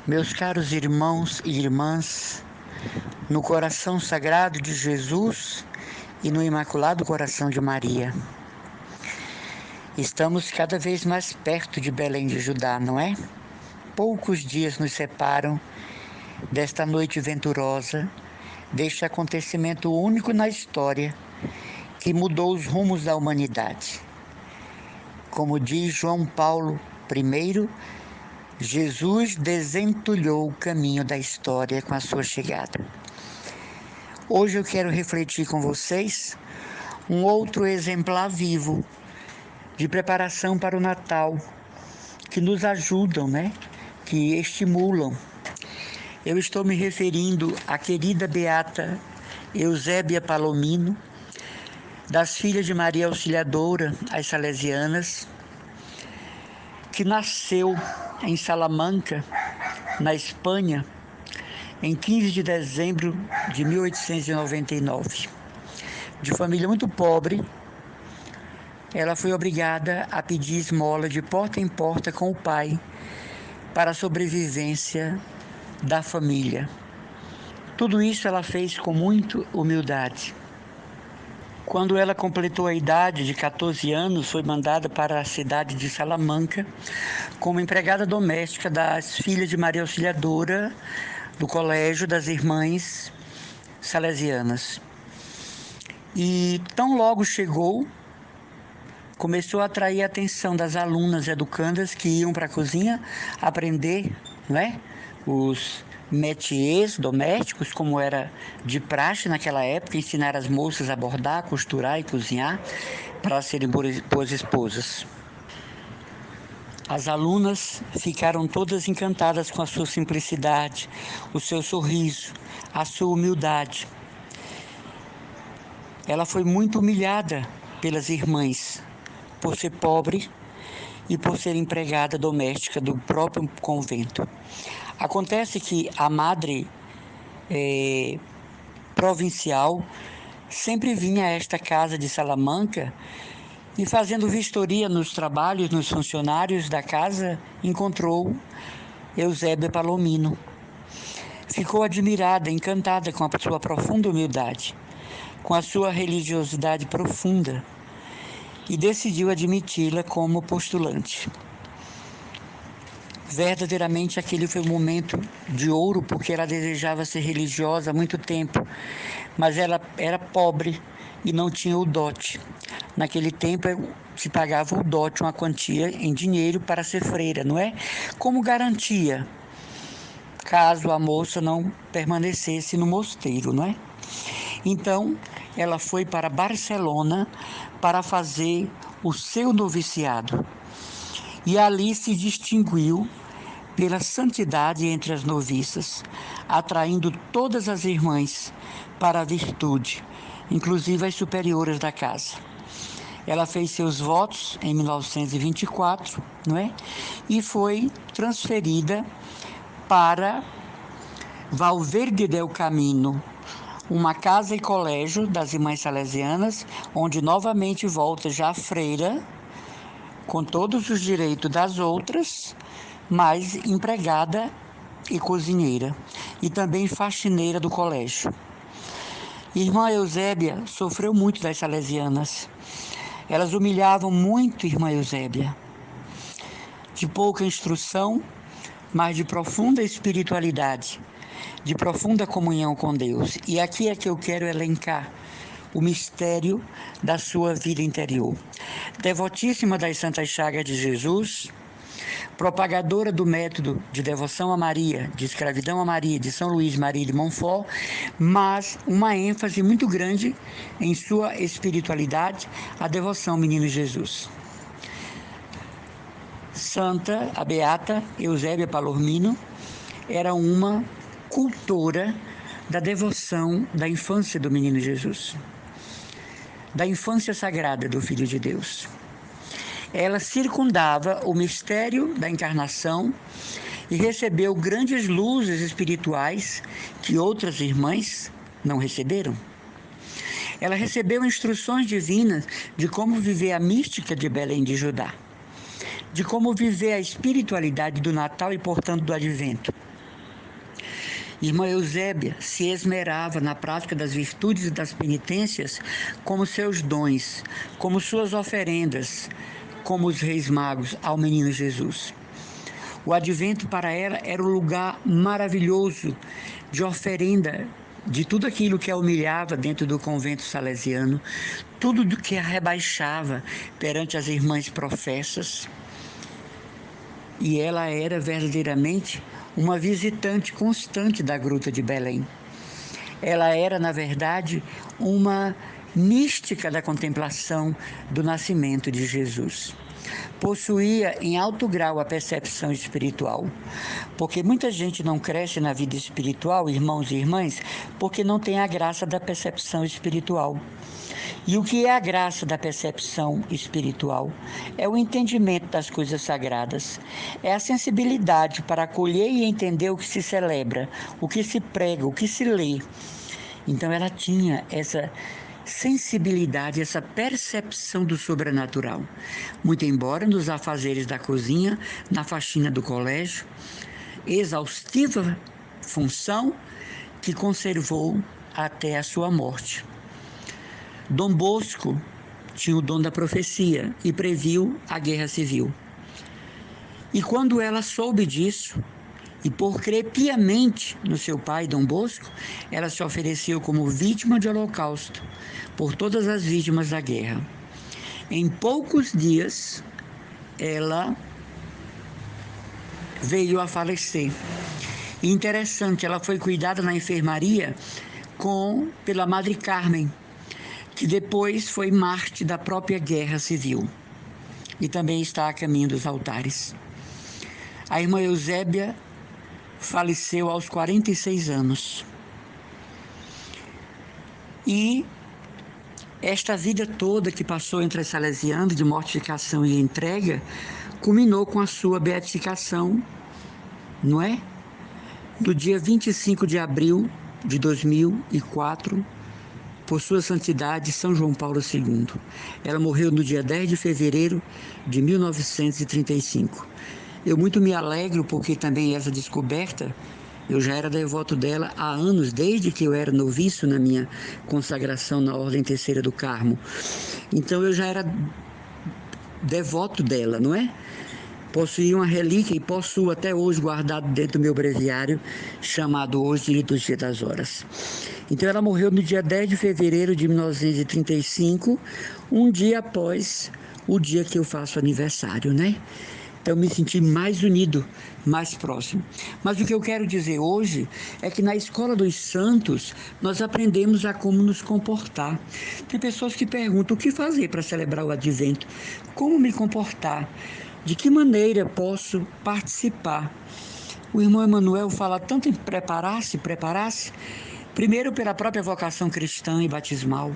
Meus caros irmãos e irmãs, no coração sagrado de Jesus e no Imaculado Coração de Maria, estamos cada vez mais perto de Belém de Judá, não é? Poucos dias nos separam desta noite venturosa, deste acontecimento único na história que mudou os rumos da humanidade. Como diz João Paulo I, Jesus desentulhou o caminho da história com a sua chegada. Hoje eu quero refletir com vocês um outro exemplar vivo de preparação para o Natal, que nos ajudam, que estimulam. Eu estou me referindo à querida beata Eusébia Palomino, das filhas de Maria Auxiliadora, as salesianas, que nasceu em Salamanca, na Espanha, em 15 de dezembro de 1899. De família muito pobre, ela foi obrigada a pedir esmola de porta em porta com o pai para a sobrevivência da família. Tudo isso ela fez com muita humildade. Quando ela completou a idade de 14 anos, foi mandada para a cidade de Salamanca como empregada doméstica das filhas de Maria Auxiliadora, do Colégio das Irmãs Salesianas. E tão logo chegou, começou a atrair a atenção das alunas educandas que iam para a cozinha aprender, os métiers domésticos, como era de praxe naquela época, ensinar as moças a bordar, costurar e cozinhar para serem boas esposas. As alunas ficaram todas encantadas com a sua simplicidade, o seu sorriso, a sua humildade. Ela foi muito humilhada pelas irmãs, por ser pobre e por ser empregada doméstica do próprio convento. Acontece que a madre provincial sempre vinha a esta casa de Salamanca e, fazendo vistoria nos trabalhos, nos funcionários da casa, encontrou Eusébia Palomino. Ficou admirada, encantada com a sua profunda humildade, com a sua religiosidade profunda, e decidiu admiti-la como postulante. Verdadeiramente aquele foi um momento de ouro, porque ela desejava ser religiosa há muito tempo, mas ela era pobre e não tinha o dote. Naquele tempo se pagava o dote, uma quantia em dinheiro para ser freira, não é? Como garantia, caso a moça não permanecesse no mosteiro, não é? Então, ela foi para Barcelona para fazer o seu noviciado. E ali se distinguiu pela santidade entre as noviças, atraindo todas as irmãs para a virtude, inclusive as superiores da casa. Ela fez seus votos em 1924, e foi transferida para Valverde del Camino, uma casa e colégio das Irmãs Salesianas, onde novamente volta já freira, com todos os direitos das outras, mas empregada e cozinheira, e também faxineira do colégio. Irmã Eusébia sofreu muito das salesianas. Elas humilhavam muito Irmã Eusébia, de pouca instrução, mas de profunda espiritualidade, de profunda comunhão com Deus. E aqui é que eu quero elencar o mistério da sua vida interior. Devotíssima das Santas Chagas de Jesus, propagadora do método de devoção a Maria, de escravidão a Maria, de São Luís Maria de Montfort, mas uma ênfase muito grande em sua espiritualidade, a devoção ao Menino Jesus. Santa, a beata Eusébia Palomino, era uma cultora da devoção da infância do Menino Jesus, da infância sagrada do Filho de Deus. Ela circundava o mistério da encarnação e recebeu grandes luzes espirituais que outras irmãs não receberam. Ela recebeu instruções divinas de como viver a mística de Belém de Judá. de como viver a espiritualidade do Natal e, portanto, do Advento. Irmã Eusébia se esmerava na prática das virtudes e das penitências como seus dons, como suas oferendas, como os reis magos ao menino Jesus. O Advento para ela era um lugar maravilhoso de oferenda de tudo aquilo que a humilhava dentro do convento salesiano, tudo do que a rebaixava perante as irmãs professas. E ela era verdadeiramente uma visitante constante da Gruta de Belém. Ela era, na verdade, uma mística da contemplação do nascimento de Jesus. Possuía em alto grau a percepção espiritual, porque muita gente não cresce na vida espiritual, irmãos e irmãs, porque não tem a graça da percepção espiritual. E o que é a graça da percepção espiritual? É o entendimento das coisas sagradas, é a sensibilidade para acolher e entender o que se celebra, o que se prega, o que se lê. Então ela tinha essa sensibilidade, essa percepção do sobrenatural. Muito embora nos afazeres da cozinha, na faxina do colégio, exaustiva função que conservou até a sua morte. Dom Bosco tinha o dom da profecia e previu a guerra civil. E quando ela soube disso, e por crer piamente no seu pai, Dom Bosco, ela se ofereceu como vítima de holocausto por todas as vítimas da guerra. Em poucos dias, ela veio a falecer. E interessante, ela foi cuidada na enfermaria pela Madre Carmen, que depois foi mártir da própria guerra civil e também está a caminho dos altares. A irmã Eusébia faleceu aos 46 anos. E esta vida toda que passou entre as salesianas, de mortificação e entrega, culminou com a sua beatificação, não é? No dia 25 de abril de 2004, por sua santidade São João Paulo II. Ela morreu no dia 10 de fevereiro de 1935. Eu muito me alegro porque também essa descoberta, eu já era devoto dela há anos, desde que eu era noviço na minha consagração na Ordem Terceira do Carmo. Então eu já era devoto dela, não é? Possuía uma relíquia e possuo até hoje guardado dentro do meu breviário, chamado hoje de Liturgia das Horas. Então ela morreu no dia 10 de fevereiro de 1935, um dia após o dia que eu faço aniversário, né? Então me senti mais unido, mais próximo. Mas o que eu quero dizer hoje é que na Escola dos Santos nós aprendemos a como nos comportar. Tem pessoas que perguntam o que fazer para celebrar o Advento, como me comportar, de que maneira posso participar. O irmão Emanuel fala tanto em preparar-se, primeiro pela própria vocação cristã e batismal,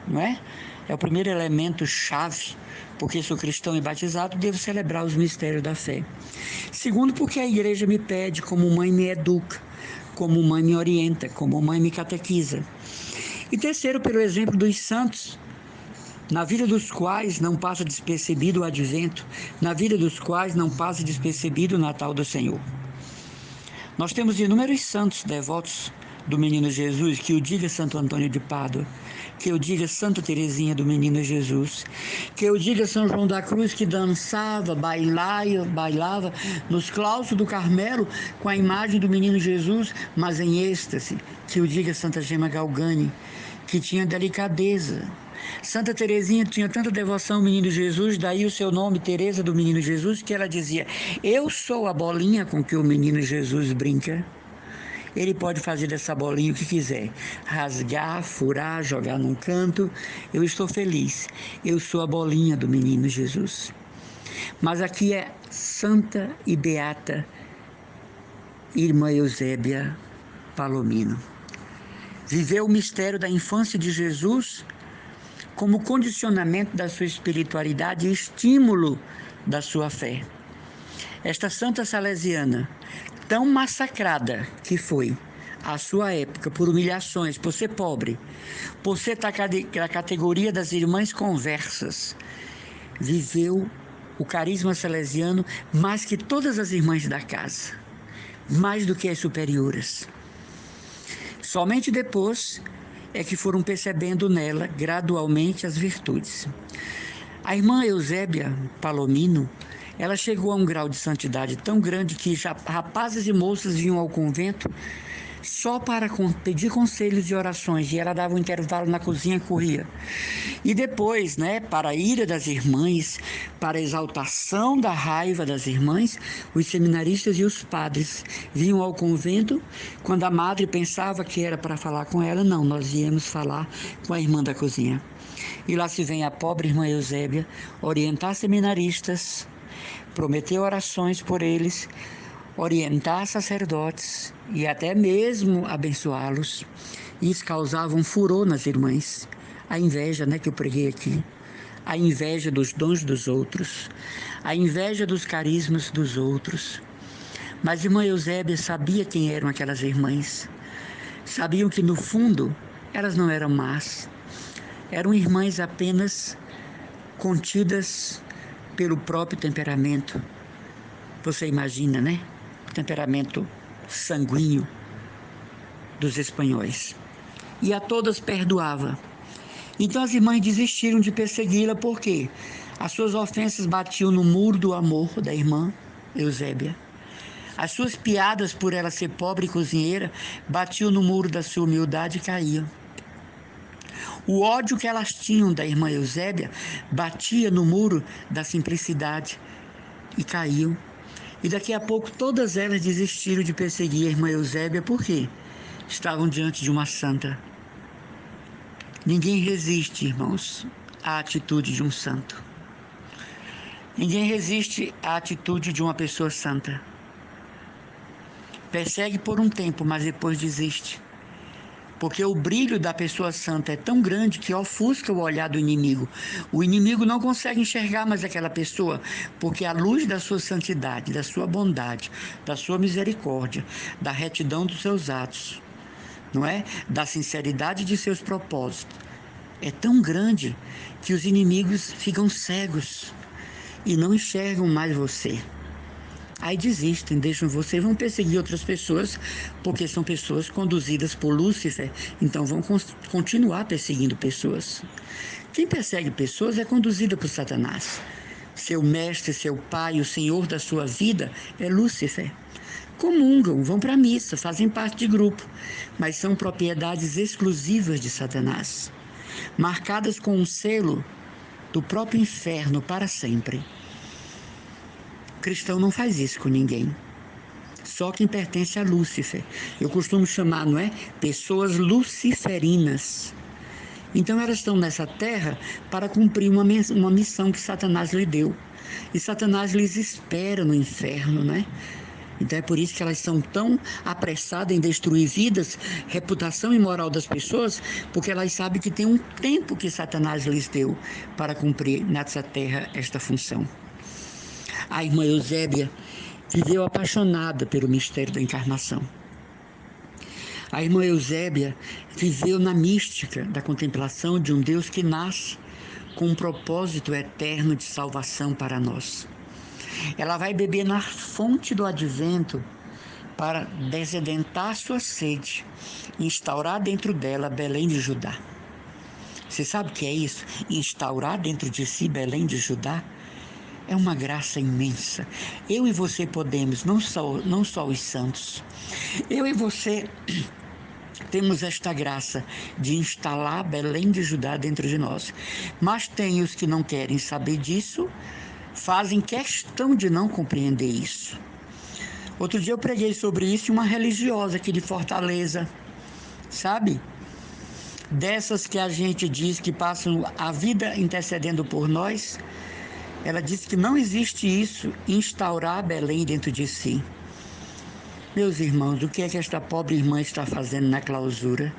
não é? É o primeiro elemento chave, porque sou cristão e batizado, devo celebrar os mistérios da fé. Segundo, porque a igreja me pede, como mãe me educa, como mãe me orienta, como mãe me catequiza. E terceiro, pelo exemplo dos santos, na vida dos quais não passa despercebido o Advento, na vida dos quais não passa despercebido o Natal do Senhor. Nós temos inúmeros santos devotos do Menino Jesus, que eu diga Santo Antônio de Pádua, que eu diga Santa Teresinha do Menino Jesus, que eu diga São João da Cruz, que dançava, bailava nos claustros do Carmelo com a imagem do Menino Jesus, mas em êxtase, que eu diga Santa Gema Galgani, que tinha delicadeza. Santa Teresinha tinha tanta devoção ao Menino Jesus, daí o seu nome, Teresa do Menino Jesus, que ela dizia: eu sou a bolinha com que o Menino Jesus brinca. Ele pode fazer dessa bolinha o que quiser, rasgar, furar, jogar num canto. Eu estou feliz, eu sou a bolinha do Menino Jesus. Mas aqui é Santa e Beata Irmã Eusébia Palomino. Viveu o mistério da infância de Jesus como condicionamento da sua espiritualidade e estímulo da sua fé. Esta santa salesiana, tão massacrada que foi à sua época por humilhações, por ser pobre, por ser da categoria das irmãs conversas, viveu o carisma salesiano mais que todas as irmãs da casa, mais do que as superiores. Somente depois é que foram percebendo nela gradualmente as virtudes. A irmã Eusébia Palomino, ela chegou a um grau de santidade tão grande que já rapazes e moças vinham ao convento só para pedir conselhos e orações, e ela dava um intervalo na cozinha e corria. E depois, para a ira das irmãs, para a exaltação da raiva das irmãs, os seminaristas e os padres vinham ao convento. Quando a madre pensava que era para falar com ela, não, nós íamos falar com a irmã da cozinha. E lá se vem a pobre irmã Eusébia orientar seminaristas, prometer orações por eles, orientar sacerdotes e até mesmo abençoá-los. Isso causava um furor nas irmãs. A inveja, que eu preguei aqui, a inveja dos dons dos outros, a inveja dos carismas dos outros. Mas irmã Eusébia sabia quem eram aquelas irmãs, sabiam que no fundo elas não eram más, eram irmãs apenas contidas pelo próprio temperamento. Você imagina, o temperamento sanguíneo dos espanhóis. E a todas perdoava. Então as irmãs desistiram de persegui-la porque as suas ofensas batiam no muro do amor da irmã Eusébia. As suas piadas por ela ser pobre e cozinheira batiam no muro da sua humildade e caíam. O ódio que elas tinham da irmã Eusébia batia no muro da simplicidade e caiu. E daqui a pouco todas elas desistiram de perseguir a irmã Eusébia porque estavam diante de uma santa. Ninguém resiste, irmãos, à atitude de um santo. Ninguém resiste à atitude de uma pessoa santa. Persegue por um tempo, mas depois desiste. Porque o brilho da pessoa santa é tão grande que ofusca o olhar do inimigo. O inimigo não consegue enxergar mais aquela pessoa, porque a luz da sua santidade, da sua bondade, da sua misericórdia, da retidão dos seus atos, da sinceridade de seus propósitos, é tão grande que os inimigos ficam cegos e não enxergam mais você. Aí desistem, deixam você e vão perseguir outras pessoas, porque são pessoas conduzidas por Lúcifer, então vão continuar perseguindo pessoas. Quem persegue pessoas é conduzida por Satanás. Seu mestre, seu pai, o senhor da sua vida é Lúcifer. Comungam, vão para a missa, fazem parte de grupo, mas são propriedades exclusivas de Satanás, marcadas com um selo do próprio inferno para sempre. O cristão não faz isso com ninguém. Só quem pertence a Lúcifer. Eu costumo chamar, pessoas luciferinas. Então elas estão nessa terra para cumprir uma missão que Satanás lhe deu. E Satanás lhes espera no inferno, Então é por isso que elas são tão apressadas em destruir vidas, reputação e moral das pessoas, porque elas sabem que tem um tempo que Satanás lhes deu para cumprir nessa terra esta função. A irmã Eusébia viveu apaixonada pelo mistério da encarnação. A irmã Eusébia viveu na mística da contemplação de um Deus que nasce com um propósito eterno de salvação para nós. Ela vai beber na fonte do advento para desedentar sua sede e instaurar dentro dela Belém de Judá. Você sabe o que é isso? Instaurar dentro de si Belém de Judá? É uma graça imensa. Eu e você podemos, não só os santos. Eu e você temos esta graça de instalar Belém de Judá dentro de nós. Mas tem os que não querem saber disso, fazem questão de não compreender isso. Outro dia eu preguei sobre isso em uma religiosa aqui de Fortaleza, sabe? Dessas que a gente diz que passam a vida intercedendo por nós. Ela disse que não existe isso, instaurar Belém dentro de si. Meus irmãos, o que é que esta pobre irmã está fazendo na clausura?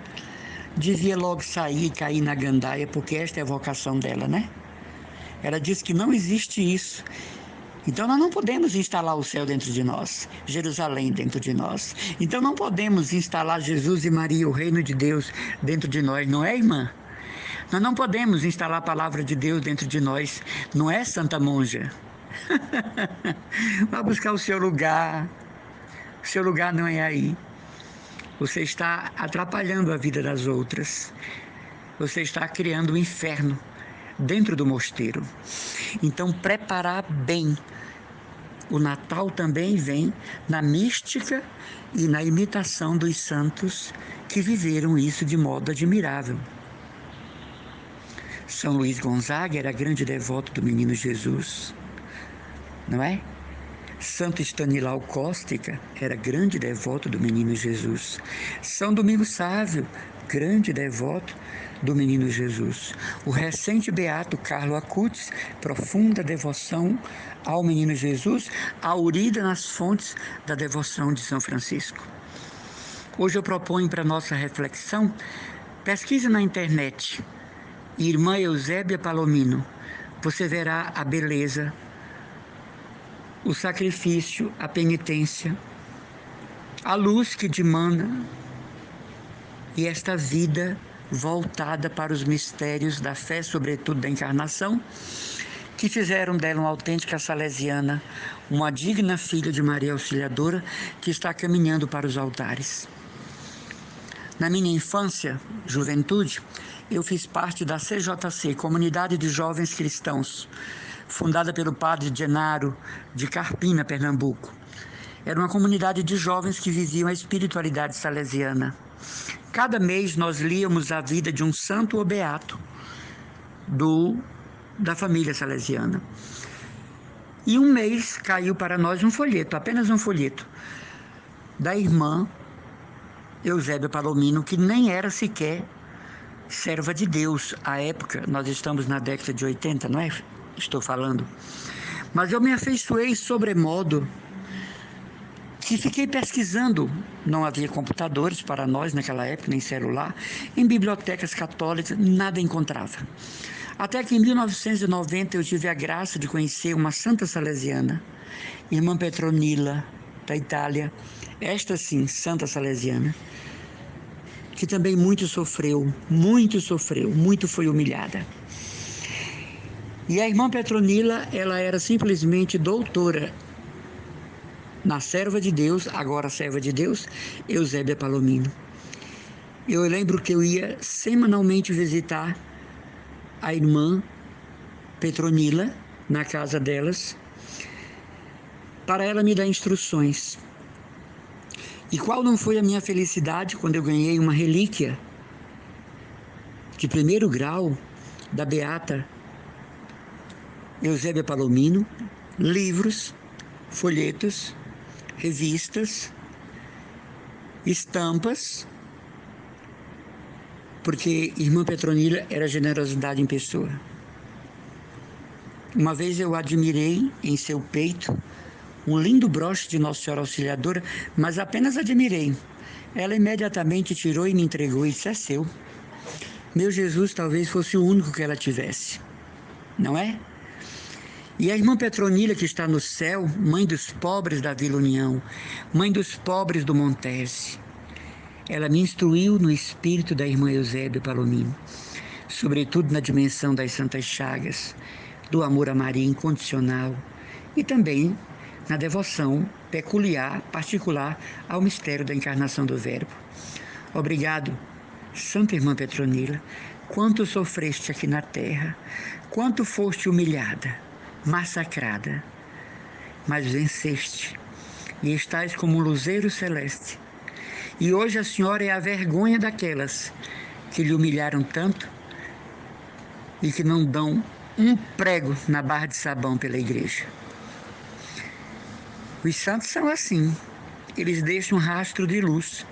Devia logo sair e cair na gandaia, porque esta é a vocação dela, Ela disse que não existe isso. Então nós não podemos instalar o céu dentro de nós, Jerusalém dentro de nós. Então não podemos instalar Jesus e Maria, o reino de Deus, dentro de nós, não é, irmã? Nós não podemos instalar a palavra de Deus dentro de nós, não é, Santa Monja? Vá buscar o seu lugar. O seu lugar não é aí. Você está atrapalhando a vida das outras. Você está criando um inferno dentro do mosteiro. Então, preparar bem. O Natal também vem na mística e na imitação dos santos que viveram isso de modo admirável. São Luís Gonzaga era grande devoto do Menino Jesus, não é? Santo Estanilau Cóstica era grande devoto do Menino Jesus. São Domingos Sávio, grande devoto do Menino Jesus. O recente beato Carlo Acutis, profunda devoção ao Menino Jesus, aurida nas fontes da devoção de São Francisco. Hoje eu proponho para nossa reflexão, pesquise na internet, Irmã Eusébia Palomino, você verá a beleza, o sacrifício, a penitência, a luz que dimana e esta vida voltada para os mistérios da fé, sobretudo da encarnação, que fizeram dela uma autêntica salesiana, uma digna filha de Maria Auxiliadora, que está caminhando para os altares. Na minha infância, juventude, eu fiz parte da CJC, Comunidade de Jovens Cristãos, fundada pelo padre Genaro de Carpina, Pernambuco. Era uma comunidade de jovens que viviam a espiritualidade salesiana. Cada mês nós líamos a vida de um santo ou beato da família salesiana. E um mês caiu para nós um folheto, apenas um folheto, da irmã Eusébia Palomino, que nem era sequer serva de Deus à época. Nós estamos na década de 80, não é? Estou falando. Mas eu me afeiçoei sobremodo que fiquei pesquisando. Não havia computadores para nós naquela época, nem celular. Em bibliotecas católicas, nada encontrava. Até que em 1990 eu tive a graça de conhecer uma santa salesiana, irmã Petronila, da Itália. Esta sim, santa salesiana, que também muito sofreu, muito foi humilhada. E a irmã Petronila, ela era simplesmente doutora na serva de Deus, agora serva de Deus, Eusébia Palomino. Eu lembro que eu ia semanalmente visitar a irmã Petronila na casa delas, para ela me dar instruções. E qual não foi a minha felicidade quando eu ganhei uma relíquia de primeiro grau da beata Eusébia Palomino, livros, folhetos, revistas, estampas, porque irmã Petronila era generosidade em pessoa. Uma vez eu admirei em seu peito um lindo broche de Nossa Senhora Auxiliadora, mas apenas admirei. Ela imediatamente tirou e me entregou e disse: é seu. Meu Jesus talvez fosse o único que ela tivesse, não é? E a irmã Petronila, que está no céu, mãe dos pobres da Vila União, mãe dos pobres do Montese, ela me instruiu no espírito da irmã Eusébia Palomino, sobretudo na dimensão das santas chagas, do amor a Maria incondicional e também na devoção peculiar, particular ao mistério da encarnação do Verbo. Obrigado, Santa Irmã Petronila, quanto sofreste aqui na terra, quanto foste humilhada, massacrada, mas venceste e estás como um luzeiro celeste. E hoje a senhora é a vergonha daquelas que lhe humilharam tanto e que não dão um prego na barra de sabão pela igreja. Os santos são assim, eles deixam um rastro de luz.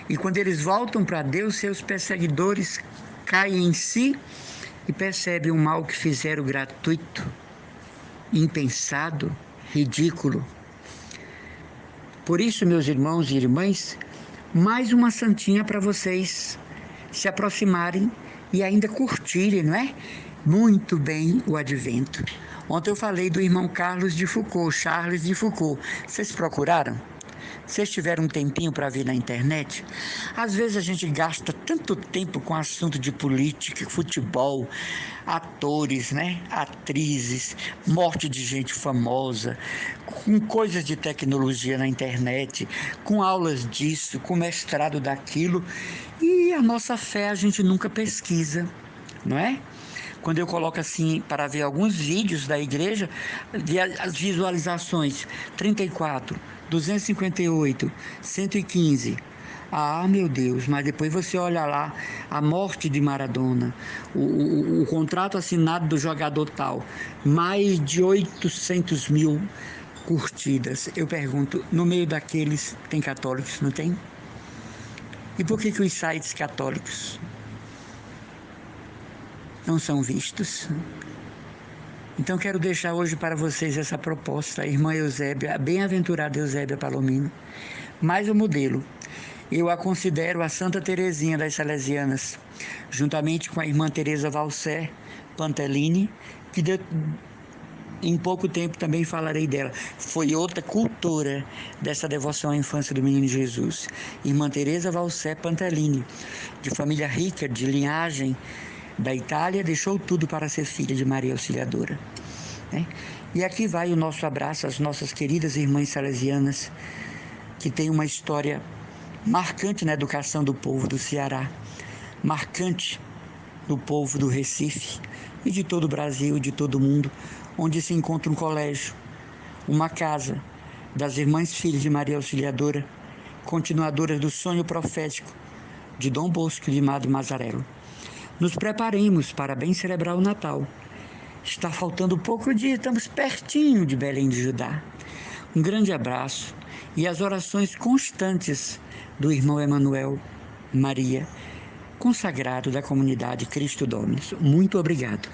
E quando eles voltam para Deus, seus perseguidores caem em si e percebem o mal que fizeram gratuito, impensado, ridículo. Por isso, meus irmãos e irmãs, mais uma santinha para vocês se aproximarem e ainda curtirem, não é? Muito bem o Advento. Ontem eu falei do irmão Charles de Foucault. Vocês procuraram? vocês tiveram um tempinho para ver na internet, às vezes a gente gasta tanto tempo com assunto de política, futebol, atores, né? Atrizes, morte de gente famosa, com coisas de tecnologia na internet, com aulas disso, com mestrado daquilo, e a nossa fé a gente nunca pesquisa, não é? Quando eu coloco assim para ver alguns vídeos da igreja, as visualizações 34, 258, 115. Ah, meu Deus, mas depois você olha lá a morte de Maradona, o contrato assinado do jogador tal, mais de 800 mil curtidas. Eu pergunto, no meio daqueles tem católicos, não tem? E por que os sites católicos não são vistos? Então quero deixar hoje para vocês essa proposta, a irmã Eusébia, a bem-aventurada Eusébia Palomino, mais um modelo. Eu a considero a Santa Teresinha das Salesianas, juntamente com a irmã Teresa Valser Pantelini, que em pouco tempo também falarei dela. Foi outra cultora dessa devoção à infância do menino Jesus. Irmã Teresa Valser Pantelini, de família rica, de linhagem da Itália, deixou tudo para ser filha de Maria Auxiliadora, né? E aqui vai o nosso abraço às nossas queridas irmãs salesianas, que têm uma história marcante na educação do povo do Ceará, marcante do povo do Recife e de todo o Brasil e de todo o mundo, onde se encontra um colégio, uma casa das irmãs filhas de Maria Auxiliadora, continuadoras do sonho profético de Dom Bosco de Madre Mazarello. Nos preparemos para bem celebrar o Natal. Está faltando pouco dia, estamos pertinho de Belém de Judá. Um grande abraço e as orações constantes do irmão Emanuel Maria, consagrado da comunidade Cristo Dominus. Muito obrigado.